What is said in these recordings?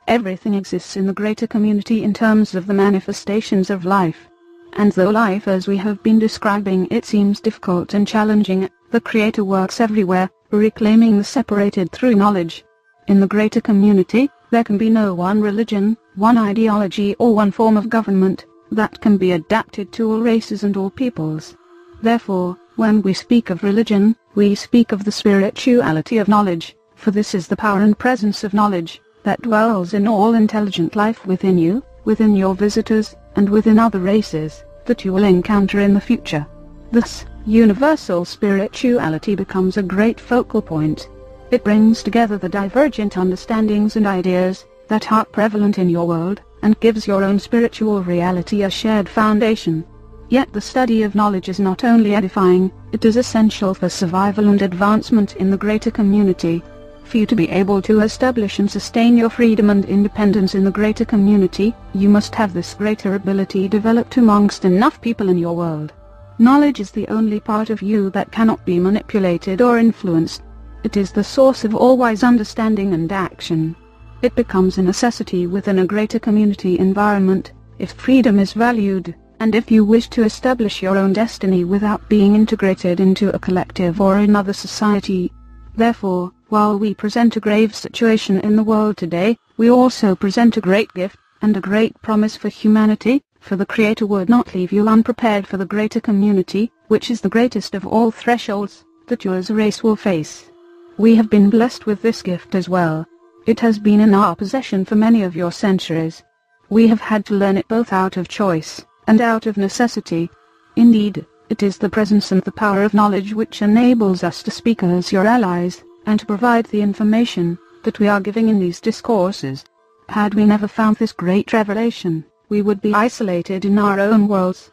Everything exists in the greater community in terms of the manifestations of life. And though life as we have been describing it seems difficult and challenging, the Creator works everywhere, reclaiming the separated through knowledge. In the greater community, there can be no one religion, one ideology or one form of government that can be adapted to all races and all peoples. Therefore, when we speak of religion, we speak of the spirituality of knowledge, for this is the power and presence of knowledge that dwells in all intelligent life within you, within your visitors, and within other races that you will encounter in the future. Thus, universal spirituality becomes a great focal point. It brings together the divergent understandings and ideas that are prevalent in your world, and gives your own spiritual reality a shared foundation. Yet the study of knowledge is not only edifying, it is essential for survival and advancement in the greater community. For you to be able to establish and sustain your freedom and independence in the greater community, you must have this greater ability developed amongst enough people in your world. Knowledge is the only part of you that cannot be manipulated or influenced. It is the source of all wise understanding and action. It becomes a necessity within a greater community environment, if freedom is valued, and if you wish to establish your own destiny without being integrated into a collective or another society. Therefore, while we present a grave situation in the world today, we also present a great gift, and a great promise for humanity, for the Creator would not leave you unprepared for the greater community, which is the greatest of all thresholds that you as a race will face. We have been blessed with this gift as well. It has been in our possession for many of your centuries. We have had to learn it both out of choice, and out of necessity. Indeed, it is the presence and the power of knowledge which enables us to speak as your allies, and to provide the information that we are giving in these discourses. Had we never found this great revelation, we would be isolated in our own worlds,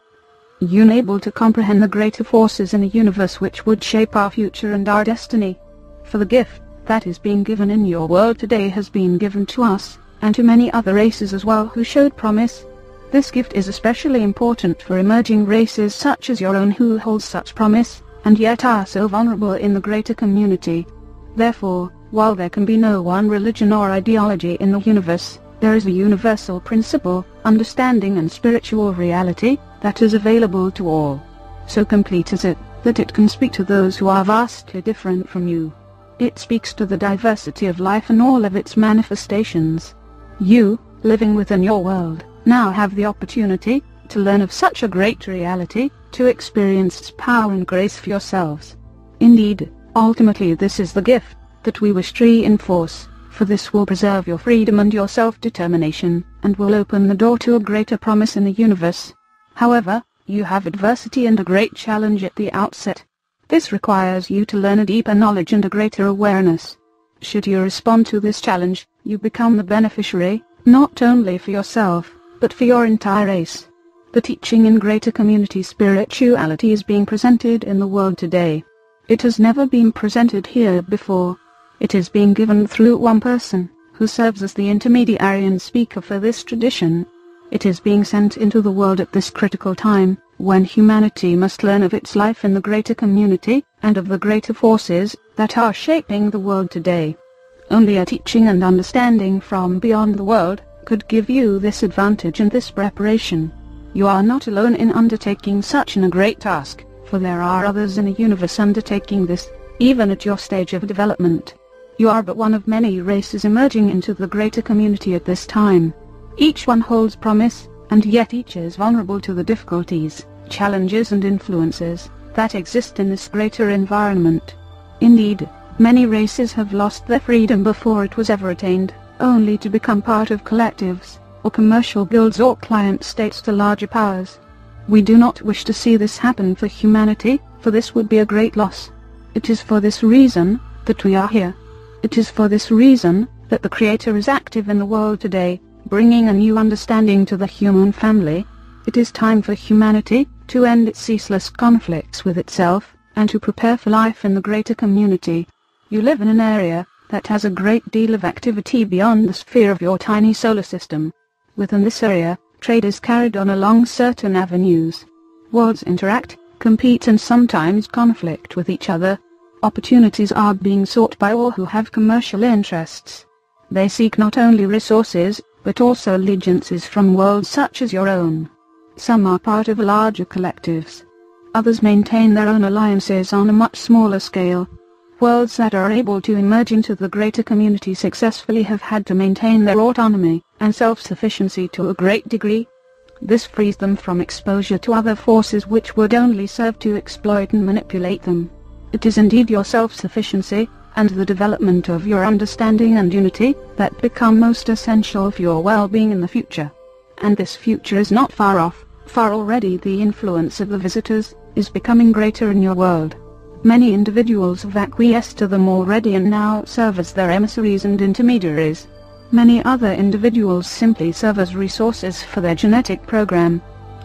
unable to comprehend the greater forces in the universe which would shape our future and our destiny. For the gift that is being given in your world today has been given to us, and to many other races as well who showed promise. This gift is especially important for emerging races such as your own who hold such promise, and yet are so vulnerable in the greater community. Therefore, while there can be no one religion or ideology in the universe, there is a universal principle, understanding and spiritual reality, that is available to all. So complete is it, that it can speak to those who are vastly different from you. It speaks to the diversity of life and all of its manifestations. You, living within your world, now have the opportunity to learn of such a great reality, to experience its power and grace for yourselves. Indeed, ultimately this is the gift that we wish to reinforce, for this will preserve your freedom and your self-determination, and will open the door to a greater promise in the universe. However, you have adversity and a great challenge at the outset. This requires you to learn a deeper knowledge and a greater awareness. Should you respond to this challenge, you become the beneficiary, not only for yourself, but for your entire race. The teaching in greater community spirituality is being presented in the world today. It has never been presented here before. It is being given through one person, who serves as the intermediary and speaker for this tradition. It is being sent into the world at this critical time, when humanity must learn of its life in the greater community, and of the greater forces that are shaping the world today. Only a teaching and understanding from beyond the world could give you this advantage and this preparation. You are not alone in undertaking such a great task, for there are others in the universe undertaking this, even at your stage of development. You are but one of many races emerging into the greater community at this time. Each one holds promise, and yet each is vulnerable to the difficulties, challenges and influences that exist in this greater environment. Indeed, many races have lost their freedom before it was ever attained, only to become part of collectives, or commercial guilds or client states to larger powers. We do not wish to see this happen for humanity, for this would be a great loss. It is for this reason that we are here. It is for this reason that the Creator is active in the world today, bringing a new understanding to the human family. It is time for humanity to end its ceaseless conflicts with itself, and to prepare for life in the greater community. You live in an area that has a great deal of activity beyond the sphere of your tiny solar system. Within this area, trade is carried on along certain avenues. Worlds interact, compete and sometimes conflict with each other. Opportunities are being sought by all who have commercial interests. They seek not only resources, but also allegiances from worlds such as your own. Some are part of larger collectives. Others maintain their own alliances on a much smaller scale. Worlds that are able to emerge into the greater community successfully have had to maintain their autonomy and self-sufficiency to a great degree. This frees them from exposure to other forces which would only serve to exploit and manipulate them. It is indeed your self-sufficiency, and the development of your understanding and unity, that become most essential for your well-being in the future. And this future is not far off, for already the influence of the visitors is becoming greater in your world. Many individuals have acquiesced to them already and now serve as their emissaries and intermediaries. Many other individuals simply serve as resources for their genetic program.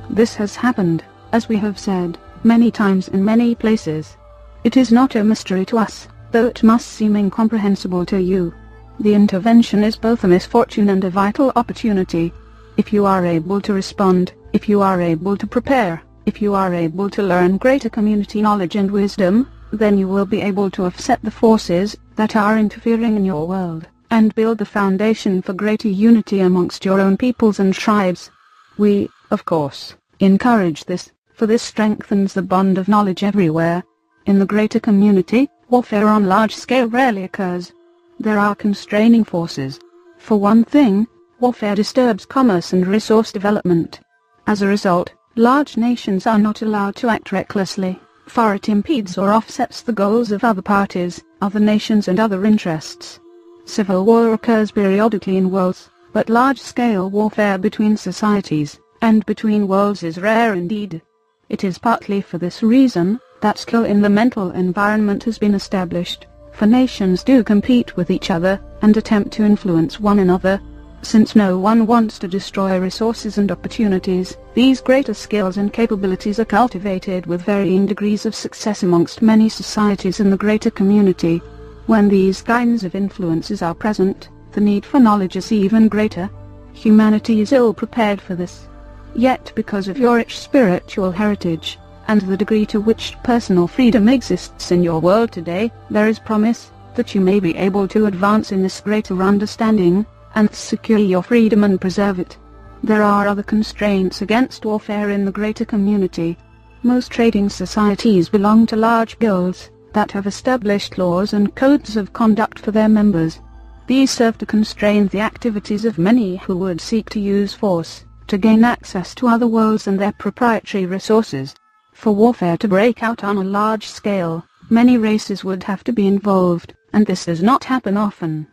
This has happened, as we have said, many times in many places. It is not a mystery to us, though it must seem incomprehensible to you. The intervention is both a misfortune and a vital opportunity. If you are able to respond, if you are able to prepare, if you are able to learn greater community knowledge and wisdom, then you will be able to offset the forces that are interfering in your world, and build the foundation for greater unity amongst your own peoples and tribes. We, of course, encourage this, for this strengthens the bond of knowledge everywhere. In the greater community, warfare on large scale rarely occurs. There are constraining forces. For one thing, warfare disturbs commerce and resource development. As a result, large nations are not allowed to act recklessly, for it impedes or offsets the goals of other parties, other nations and other interests. Civil war occurs periodically in worlds, but large-scale warfare between societies, and between worlds is rare indeed. It is partly for this reason that skill in the mental environment has been established, for nations do compete with each other, and attempt to influence one another. Since no one wants to destroy resources and opportunities, these greater skills and capabilities are cultivated with varying degrees of success amongst many societies in the greater community. When these kinds of influences are present, the need for knowledge is even greater. Humanity is ill prepared for this. Yet because of your rich spiritual heritage, and the degree to which personal freedom exists in your world today, there is promise that you may be able to advance in this greater understanding, and secure your freedom and preserve it. There are other constraints against warfare in the greater community. Most trading societies belong to large guilds that have established laws and codes of conduct for their members. These serve to constrain the activities of many who would seek to use force to gain access to other worlds and their proprietary resources. For warfare to break out on a large scale, many races would have to be involved, and this does not happen often.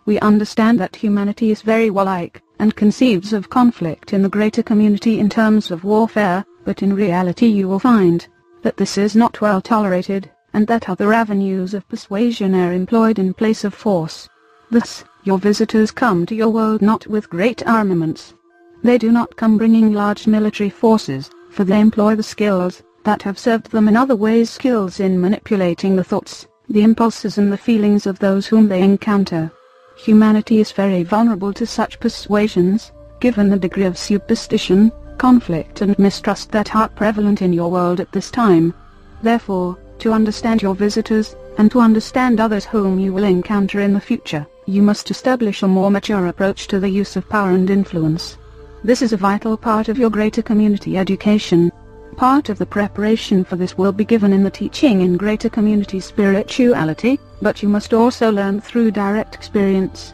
We understand that humanity is very warlike, and conceives of conflict in the greater community in terms of warfare, but in reality you will find that this is not well tolerated, and that other avenues of persuasion are employed in place of force. Thus, your visitors come to your world not with great armaments. They do not come bringing large military forces, for they employ the skills that have served them in other ways, skills in manipulating the thoughts, the impulses and the feelings of those whom they encounter. Humanity is very vulnerable to such persuasions, given the degree of superstition, conflict and mistrust that are prevalent in your world at this time. Therefore, to understand your visitors, and to understand others whom you will encounter in the future, you must establish a more mature approach to the use of power and influence. This is a vital part of your greater community education. Part of the preparation for this will be given in the teaching in greater community spirituality, but you must also learn through direct experience.